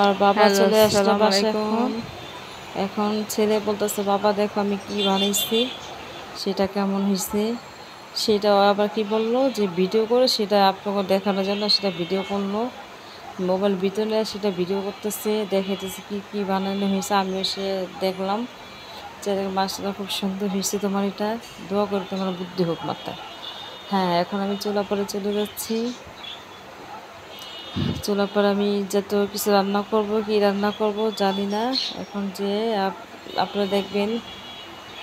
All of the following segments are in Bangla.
আমার বাবা হ্যালো, চলে আসলো আসসালামু বাসায়। আলাইকুম। এখন ছেলে বলতেছে, বাবা দেখো আমি কি বানাইছি, সেটা কেমন হয়েছে। সেটা আবার কি বললো যে ভিডিও করে সেটা আপনাকে দেখানোর জন্য সেটা ভিডিও করলো। মোবাইল ভিতরে সেটা ভিডিও করতেছে, দেখাইতেছে কি কি বানানো হয়েছে। আমিও সে দেখলাম যে মাছটা খুব সুন্দর হয়েছে, তোমার এটা দোয়া করে তোমার বুদ্ধি হোক মাথায়। হ্যাঁ, এখন আমি চুলা পরে চলে যাচ্ছি। চুলার পর আমি যত কিছু রান্না করব, কি রান্না করব জানি না। এখন যে আপনারা দেখবেন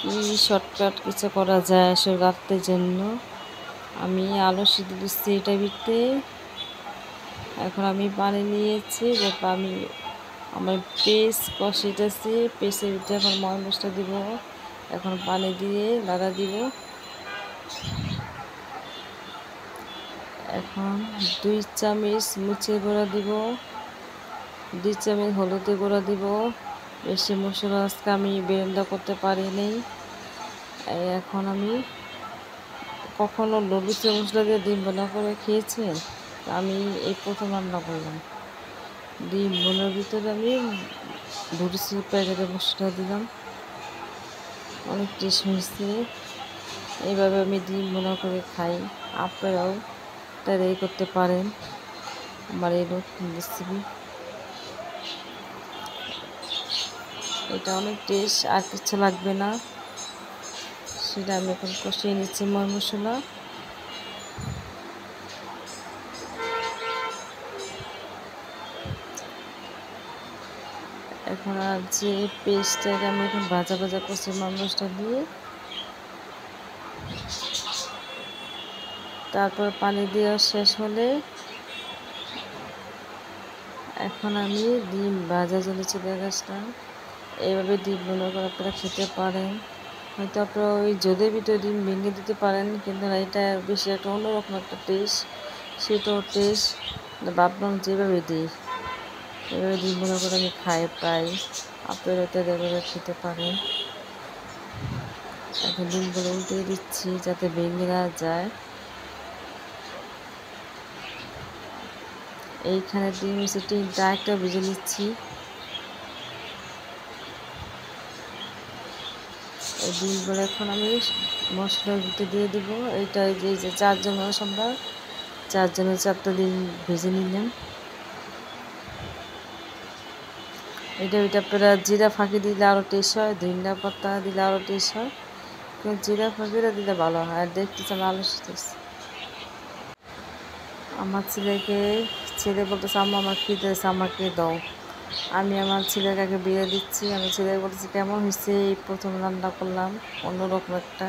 কি শর্টকাট কিছু করা যায় আসলে রাত্রের জন্য। আমি আলু সিদ্ধ দিচ্ছি এটা ভিতরে। এখন আমি পানি নিয়েছি, আমি আমার পেস্ট কষিতেছি। পেস্টের ভিতরে এখন ময় মশলা দিব। এখন পানি দিয়ে নাড়া দিব। এখন 2 চামচ মরিচের গুঁড়া দিব, 2 চামচ হলুদের গুঁড়া দিব। বেশি মশলা আজকে আমি ব্লেন্ড করতে পারিনি। এখন আমি কখনো লবুচে মশলা দিয়ে ডিম বোনা করে খেয়েছেন? আমি এই প্রথম রান্না করলাম। ডিম বোনার ভিতরে আমি লুচির প্যাকেটের মশলা দিলাম, অনেক টেস্ট হয়েছে। এইভাবে আমি ডিম বোনা করে খাই। আপনারাও ট্রাই করতে পারেন আমার এই নতুন রেসিপি। এটা অনেক টেস্ট, আর কিছু লাগবে না। সেটা আমি এখন কষিয়ে নিচ্ছি ময় মশলা। এখন আর যে পেস্টটাকে আমি এখন ভাজা ভাজা করছি ময় মশলা দিয়ে, তারপর পানি দেওয়া শেষ হলে এখন আমি ডিম ভাজা জলে চলে গেছিলাম। এইভাবে ডিম বোনা করে আপনারা খেতে পারেন। হয়তো আপনারা ওই জলের ভিতরে ডিম ভেঙে দিতে পারেন, কিন্তু না, এটা বেশি একটা অন্যরকম একটা টেস্ট। সেটাও টেস্ট ভাবলাম যেভাবে দিই এভাবে ডিম বোনা করে আমি খাই প্রায়। আপনারা এটা এভাবে খেতে পারেন। এখন ডিমগুলো উল্টে দিচ্ছি যাতে ভেঙে না যায়। এইখানে ডিম এসে তিনটা একটা ভেজে নিচ্ছি। এই ডিমগুলো এখন আমি মশলার ভিতরে দিয়ে দেবো। এইটা যে 4 জন মানুষ, আমরা 4 জনের 4টা ডিম ভেজে নিলাম। এটা আপনারা জিরা ফাঁকি দিলে আরও টেস্ট হয়, ধনিয়া পাতা দিলে আরও টেস্ট হয়, কিন্তু জিরা ফাঁকিটা দিলে ভালো হয়। আর দেখতেছি আমি আলু সিদ্ধেছি। আমার ছেলে বলতেছে, আম্মা আমার খিদে আছে, আমাকে দাও। আমি আমার ছেলেকে বিয়ে দিচ্ছি। আমি ছেলেকে বলতেছি কেমন হয়েছে, এই প্রথম রান্না করলাম অন্যরকম একটা।